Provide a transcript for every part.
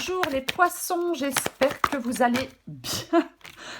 Bonjour les poissons, j'espère que vous allez bien.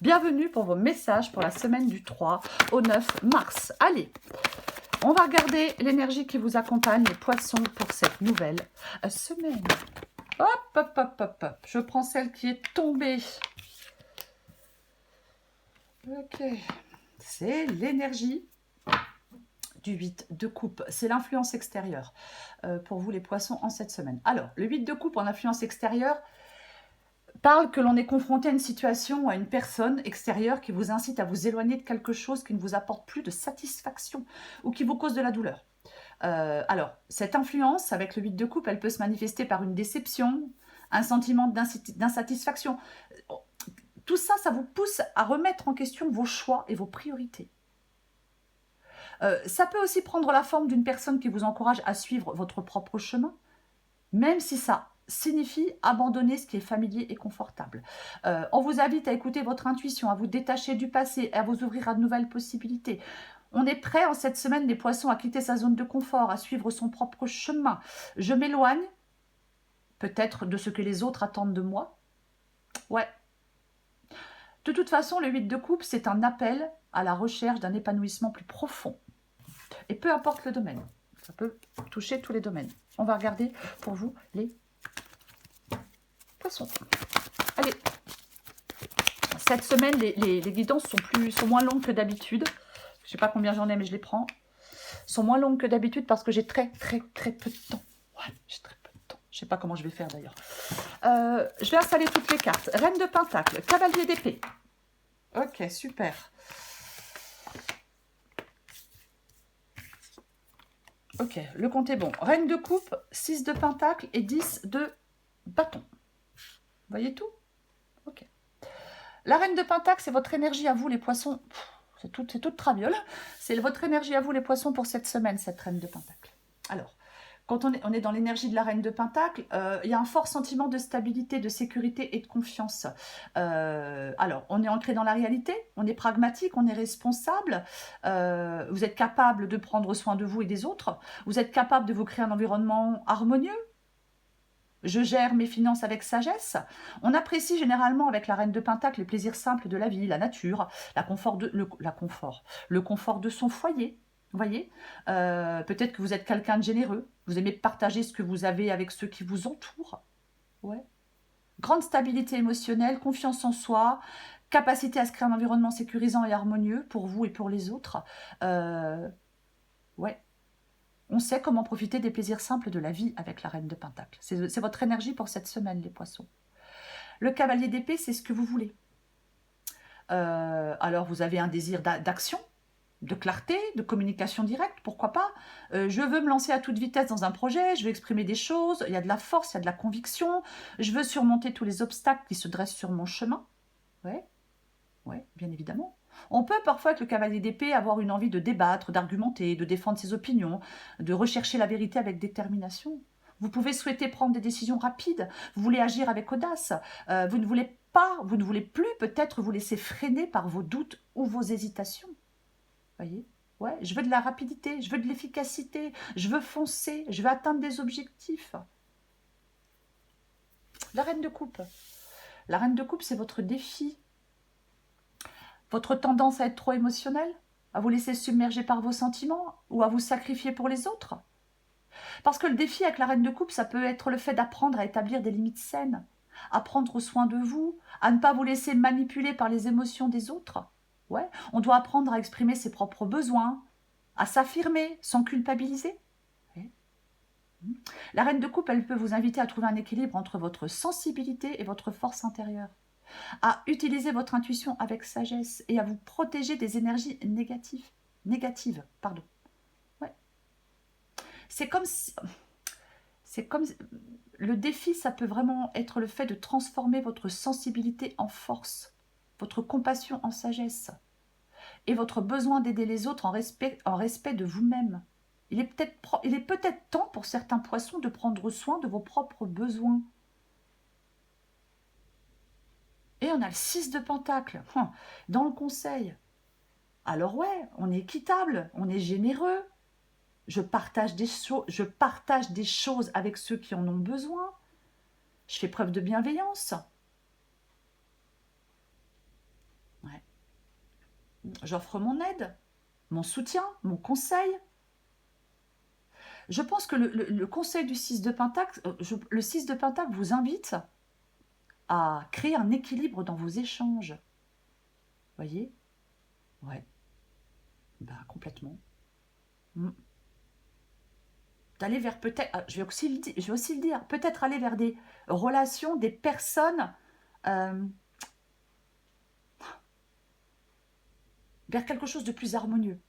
Bienvenue pour vos messages pour la semaine du 3 au 9 mars. Allez, on va regarder l'énergie qui vous accompagne, les poissons, pour cette nouvelle semaine. Hop, hop, hop, hop, hop. Je prends celle qui est tombée. Ok, c'est l'énergie du 8 de coupe. C'est l'influence extérieure pour vous les poissons en cette semaine. Alors, le 8 de coupe en influence extérieure parle que l'on est confronté à une situation ou à une personne extérieure qui vous incite à vous éloigner de quelque chose qui ne vous apporte plus de satisfaction ou qui vous cause de la douleur. Alors, cette influence avec le 8 de coupe, elle peut se manifester par une déception, un sentiment d'insatisfaction. Tout ça, ça vous pousse à remettre en question vos choix et vos priorités. Ça peut aussi prendre la forme d'une personne qui vous encourage à suivre votre propre chemin, même si ça signifie abandonner ce qui est familier et confortable. On vous invite à écouter votre intuition, à vous détacher du passé, à vous ouvrir à de nouvelles possibilités. On est prêt en cette semaine, les poissons, à quitter sa zone de confort, à suivre son propre chemin. Je m'éloigne, peut-être, de ce que les autres attendent de moi. Ouais. De toute façon, le 8 de coupe, c'est un appel à la recherche d'un épanouissement plus profond. Et peu importe le domaine. Ça peut toucher tous les domaines. On va regarder pour vous les poissons. Allez. Cette semaine, les guidances sont moins longues que d'habitude. Je ne sais pas combien j'en ai, mais je les prends. Sont moins longues que d'habitude parce que j'ai très peu de temps. Ouais, j'ai très peu de temps. Je ne sais pas comment je vais faire d'ailleurs. Je vais installer toutes les cartes. Reine de Pentacle, Cavalier d'épée. Ok, super. Ok, le compte est bon. Reine de coupe, 6 de pentacle et 10 de bâton. Vous voyez tout? Ok. La reine de pentacle, c'est votre énergie à vous, les poissons. C'est toute traviole. C'est votre énergie à vous, les poissons, pour cette semaine, cette reine de pentacle. Alors, quand on est dans l'énergie de la reine de pentacle, il y a un fort sentiment de stabilité, de sécurité et de confiance. Alors, on est ancré dans la réalité, on est pragmatique, on est responsable, vous êtes capable de prendre soin de vous et des autres, vous êtes capable de vous créer un environnement harmonieux. Je gère mes finances avec sagesse. On apprécie généralement avec la reine de Pentacle les plaisirs simples de la vie, la nature, le confort de son foyer. Vous voyez, peut-être que vous êtes quelqu'un de généreux. Vous aimez partager ce que vous avez avec ceux qui vous entourent. Ouais. Grande stabilité émotionnelle, confiance en soi, capacité à se créer un environnement sécurisant et harmonieux pour vous et pour les autres. Ouais. On sait comment profiter des plaisirs simples de la vie avec la reine de Pentacle. C'est votre énergie pour cette semaine, les poissons. Le cavalier d'épée, c'est ce que vous voulez. Alors, vous avez un désir d'action, de clarté, de communication directe, pourquoi pas. Je veux me lancer à toute vitesse dans un projet, je veux exprimer des choses, il y a de la force, il y a de la conviction, je veux surmonter tous les obstacles qui se dressent sur mon chemin. Ouais, bien évidemment. On peut parfois, avec le cavalier d'épée, avoir une envie de débattre, d'argumenter, de défendre ses opinions, de rechercher la vérité avec détermination. Vous pouvez souhaiter prendre des décisions rapides, vous voulez agir avec audace, vous ne voulez plus peut-être vous laisser freiner par vos doutes ou vos hésitations. Voyez? Ouais, je veux de la rapidité, je veux de l'efficacité, je veux foncer, je veux atteindre des objectifs. La reine de coupe. La reine de coupe, c'est votre défi. Votre tendance à être trop émotionnel, à vous laisser submerger par vos sentiments ou à vous sacrifier pour les autres. Parce que le défi avec la reine de coupe, ça peut être le fait d'apprendre à établir des limites saines, à prendre soin de vous, à ne pas vous laisser manipuler par les émotions des autres. Ouais, on doit apprendre à exprimer ses propres besoins, à s'affirmer sans culpabiliser. Ouais. La reine de coupe, elle peut vous inviter à trouver un équilibre entre votre sensibilité et votre force intérieure, à utiliser votre intuition avec sagesse et à vous protéger des énergies négatives. Pardon. Ouais. C'est comme le défi, ça peut vraiment être le fait de transformer votre sensibilité en force, votre compassion en sagesse et votre besoin d'aider les autres en respect de vous-même. Il est peut-être temps pour certains poissons de prendre soin de vos propres besoins. Et on a le 6 de Pentacle dans le conseil. Alors ouais, on est équitable, on est généreux. Je partage des choses avec ceux qui en ont besoin. Je fais preuve de bienveillance. Ouais. J'offre mon aide, mon soutien, mon conseil. Je pense que le conseil du 6 de Pentacle, le 6 de Pentacle vous invite à créer un équilibre dans vos échanges. Voyez? Ouais. Ben, complètement. Mm. D'aller vers peut-être, je vais aussi le dire, peut-être aller vers des relations, des personnes, vers quelque chose de plus harmonieux,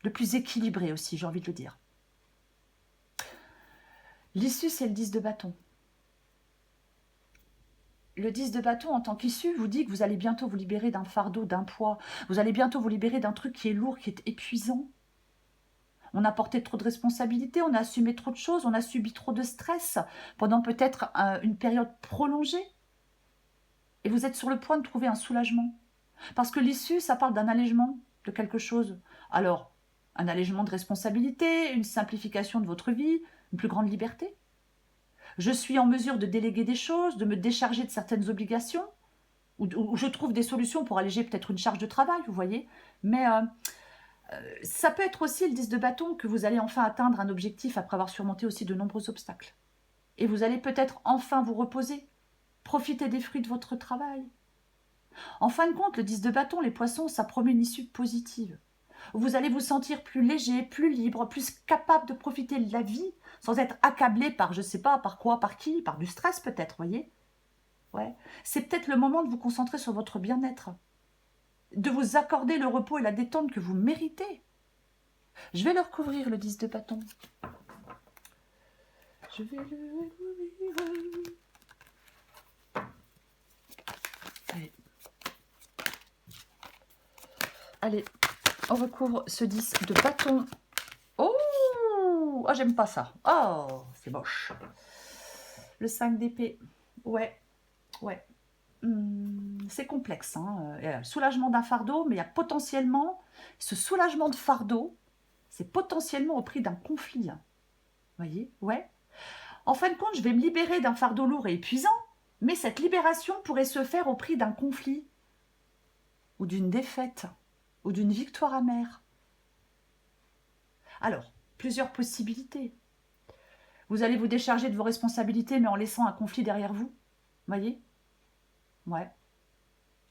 de plus équilibré aussi, j'ai envie de le dire. L'issue, c'est le 10 de bâton. Le 10 de bâton, en tant qu'issue, vous dit que vous allez bientôt vous libérer d'un fardeau, d'un poids. Vous allez bientôt vous libérer d'un truc qui est lourd, qui est épuisant. On a porté trop de responsabilités, on a assumé trop de choses, on a subi trop de stress pendant peut-être une période prolongée. Et vous êtes sur le point de trouver un soulagement. Parce que l'issue, ça parle d'un allègement de quelque chose. Alors, un allègement de responsabilité, une simplification de votre vie, une plus grande liberté. Je suis en mesure de déléguer des choses, de me décharger de certaines obligations, ou je trouve des solutions pour alléger peut-être une charge de travail, vous voyez. Mais ça peut être aussi le 10 de bâton que vous allez enfin atteindre un objectif après avoir surmonté aussi de nombreux obstacles. Et vous allez peut-être enfin vous reposer, profiter des fruits de votre travail. En fin de compte, le 10 de bâton, les poissons, ça promet une issue positive. Vous allez vous sentir plus léger, plus libre, plus capable de profiter de la vie sans être accablé par, je ne sais pas, par quoi, par qui, par du stress peut-être, voyez. Ouais. C'est peut-être le moment de vous concentrer sur votre bien-être, de vous accorder le repos et la détente que vous méritez. Je vais le recouvrir, le 10 de bâton. Je vais le recouvrir. Allez. Allez, on recouvre ce 10 de bâton. Oh, j'aime pas ça. Oh, c'est moche. Le 5 d'épée. Ouais, ouais. C'est complexe. Il y a le soulagement d'un fardeau, mais il y a potentiellement... Ce soulagement de fardeau, c'est potentiellement au prix d'un conflit. Vous voyez? Ouais. En fin de compte, je vais me libérer d'un fardeau lourd et épuisant, mais cette libération pourrait se faire au prix d'un conflit, ou d'une défaite, ou d'une victoire amère. Alors, plusieurs possibilités. Vous allez vous décharger de vos responsabilités, mais en laissant un conflit derrière vous. Voyez? Ouais.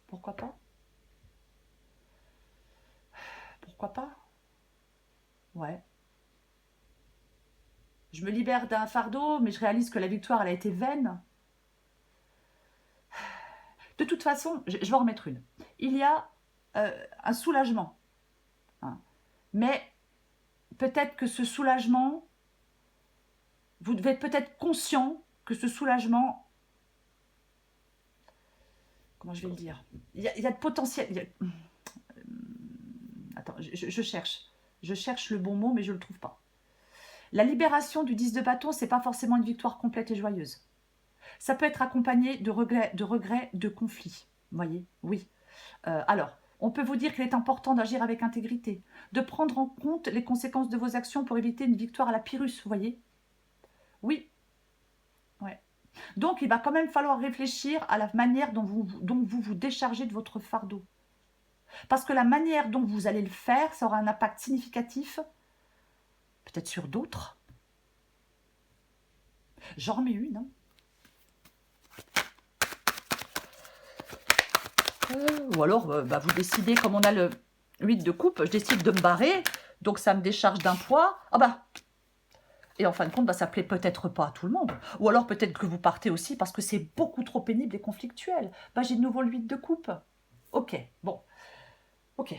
Pourquoi pas? Pourquoi pas? Ouais. Je me libère d'un fardeau, mais je réalise que la victoire, elle a été vaine. De toute façon, je vais en remettre une. Il y a un soulagement. Hein. Mais peut-être que ce soulagement, vous devez être peut-être conscient que ce soulagement, comment je vais le dire, il y a de potentiel. Attends, je cherche. Je cherche le bon mot, mais je ne le trouve pas. La libération du 10 de bâton, ce n'est pas forcément une victoire complète et joyeuse. Ça peut être accompagné de regrets, de conflits. Vous voyez? Oui. Alors, on peut vous dire qu'il est important d'agir avec intégrité, de prendre en compte les conséquences de vos actions pour éviter une victoire à la Pyrrhus, vous voyez? Oui. Ouais. Donc, il va quand même falloir réfléchir à la manière dont vous déchargez de votre fardeau. Parce que la manière dont vous allez le faire, ça aura un impact significatif, peut-être sur d'autres. J'en remets une. Hein. Ou alors, vous décidez, comme on a le 8 de coupe, je décide de me barrer, donc ça me décharge d'un poids. Et en fin de compte, ça plaît peut-être pas à tout le monde. Ou alors peut-être que vous partez aussi parce que c'est beaucoup trop pénible et conflictuel. J'ai de nouveau le 8 de coupe. Ok, bon. Ok.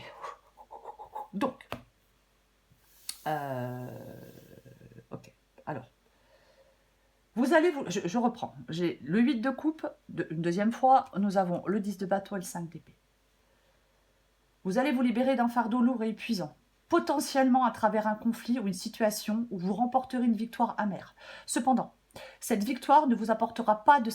Donc. Ok, alors. Vous allez, je reprends. J'ai le 8 de coupe, une deuxième fois, nous avons le 10 de bâton et le 5 d'épée. Vous allez vous libérer d'un fardeau lourd et épuisant, potentiellement à travers un conflit ou une situation où vous remporterez une victoire amère. Cependant, cette victoire ne vous apportera pas de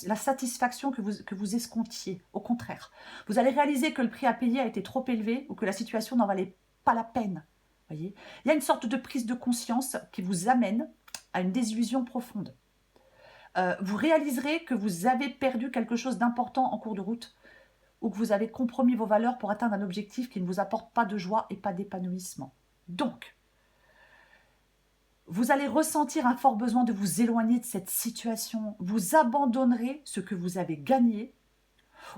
la satisfaction que vous escomptiez. Au contraire, vous allez réaliser que le prix à payer a été trop élevé ou que la situation n'en valait pas la peine. Voyez, il y a une sorte de prise de conscience qui vous amène à une désillusion profonde. vous réaliserez que vous avez perdu quelque chose d'important en cours de route ou que vous avez compromis vos valeurs pour atteindre un objectif qui ne vous apporte pas de joie et pas d'épanouissement. Donc, vous allez ressentir un fort besoin de vous éloigner de cette situation. Vous abandonnerez ce que vous avez gagné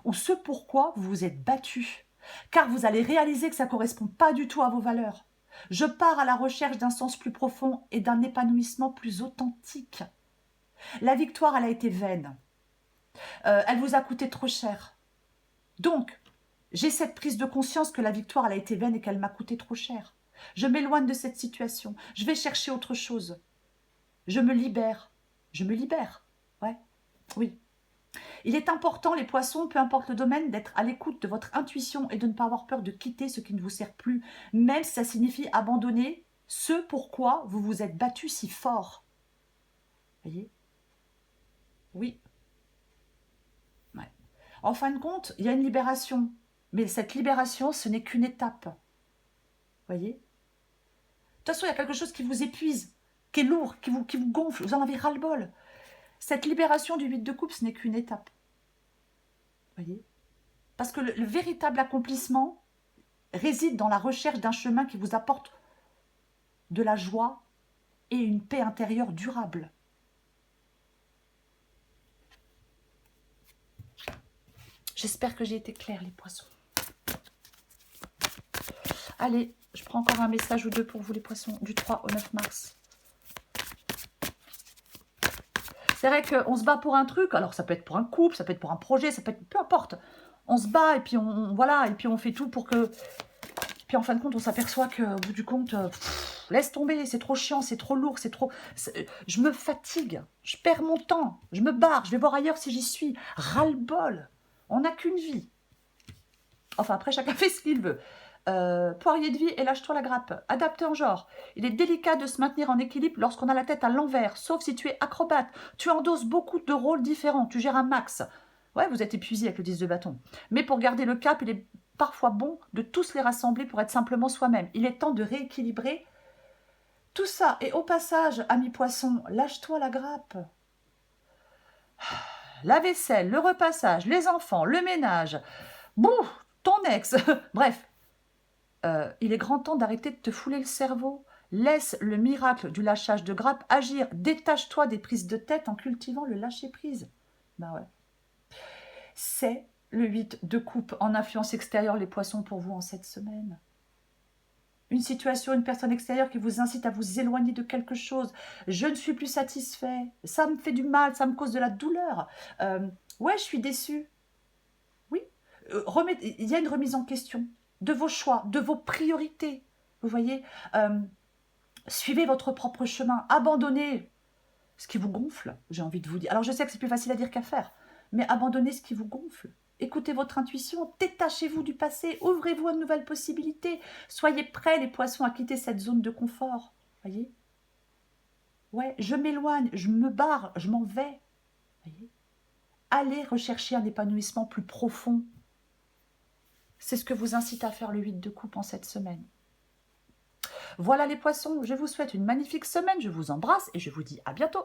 ou ce pourquoi vous vous êtes battu, car vous allez réaliser que ça ne correspond pas du tout à vos valeurs. Je pars à la recherche d'un sens plus profond et d'un épanouissement plus authentique. La victoire, elle a été vaine. Elle vous a coûté trop cher. Donc, j'ai cette prise de conscience que la victoire, elle a été vaine et qu'elle m'a coûté trop cher. Je m'éloigne de cette situation. Je vais chercher autre chose. Je me libère. Je me libère. Ouais. Oui. Il est important, les poissons, peu importe le domaine, d'être à l'écoute de votre intuition et de ne pas avoir peur de quitter ce qui ne vous sert plus, même si ça signifie abandonner ce pourquoi vous vous êtes battu si fort. Voyez? Oui. Ouais. En fin de compte, il y a une libération. Mais cette libération, ce n'est qu'une étape. Voyez? De toute façon, il y a quelque chose qui vous épuise, qui est lourd, qui vous gonfle, vous en avez ras-le-bol. Cette libération du 8 de coupe, ce n'est qu'une étape. Voyez? Parce que le véritable accomplissement réside dans la recherche d'un chemin qui vous apporte de la joie et une paix intérieure durable. J'espère que j'ai été claire, les poissons. Allez, je prends encore un message ou deux pour vous, les poissons, du 3 au 9 mars. C'est vrai qu'on se bat pour un truc, alors ça peut être pour un couple, ça peut être pour un projet, ça peut être... Peu importe. On se bat et puis voilà, et puis on fait tout pour que... Puis en fin de compte, on s'aperçoit qu'au bout du compte, laisse tomber, c'est trop chiant, c'est trop lourd, c'est trop... Je me fatigue, je perds mon temps, je me barre, je vais voir ailleurs si j'y suis. Ras-le-bol, on n'a qu'une vie. Enfin, après, chacun fait ce qu'il veut. Poirier de vie et lâche-toi la grappe. Adapté en genre. Il est délicat de se maintenir en équilibre lorsqu'on a la tête à l'envers, sauf si tu es acrobate. Tu endosses beaucoup de rôles différents, tu gères un max. Ouais, vous êtes épuisé avec le 10 de bâton. Mais pour garder le cap, il est parfois bon de tous les rassembler pour être simplement soi-même. Il est temps de rééquilibrer tout ça. Et au passage, ami poisson, lâche-toi la grappe. La vaisselle, le repassage, les enfants, le ménage, bouh, ton ex, bref. Il est grand temps d'arrêter de te fouler le cerveau. Laisse le miracle du lâchage de grappe agir. Détache-toi des prises de tête en cultivant le lâcher-prise. Ben ouais. C'est le 8 de coupe en influence extérieure, les poissons, pour vous en cette semaine. Une situation, une personne extérieure qui vous incite à vous éloigner de quelque chose. Je ne suis plus satisfait. Ça me fait du mal, ça me cause de la douleur. Ouais, je suis déçue. Oui. Il y a une remise en question de vos choix, de vos priorités. Vous voyez, suivez votre propre chemin, abandonnez ce qui vous gonfle, j'ai envie de vous dire. Alors je sais que c'est plus facile à dire qu'à faire, mais abandonnez ce qui vous gonfle. Écoutez votre intuition, détachez-vous du passé, ouvrez-vous à de nouvelles possibilités. Soyez prêts, les poissons, à quitter cette zone de confort. Voyez? Ouais, je m'éloigne, je me barre, je m'en vais. Voyez? Allez rechercher un épanouissement plus profond. C'est ce que vous incite à faire le 8 de coupe en cette semaine. Voilà les poissons, je vous souhaite une magnifique semaine, je vous embrasse et je vous dis à bientôt.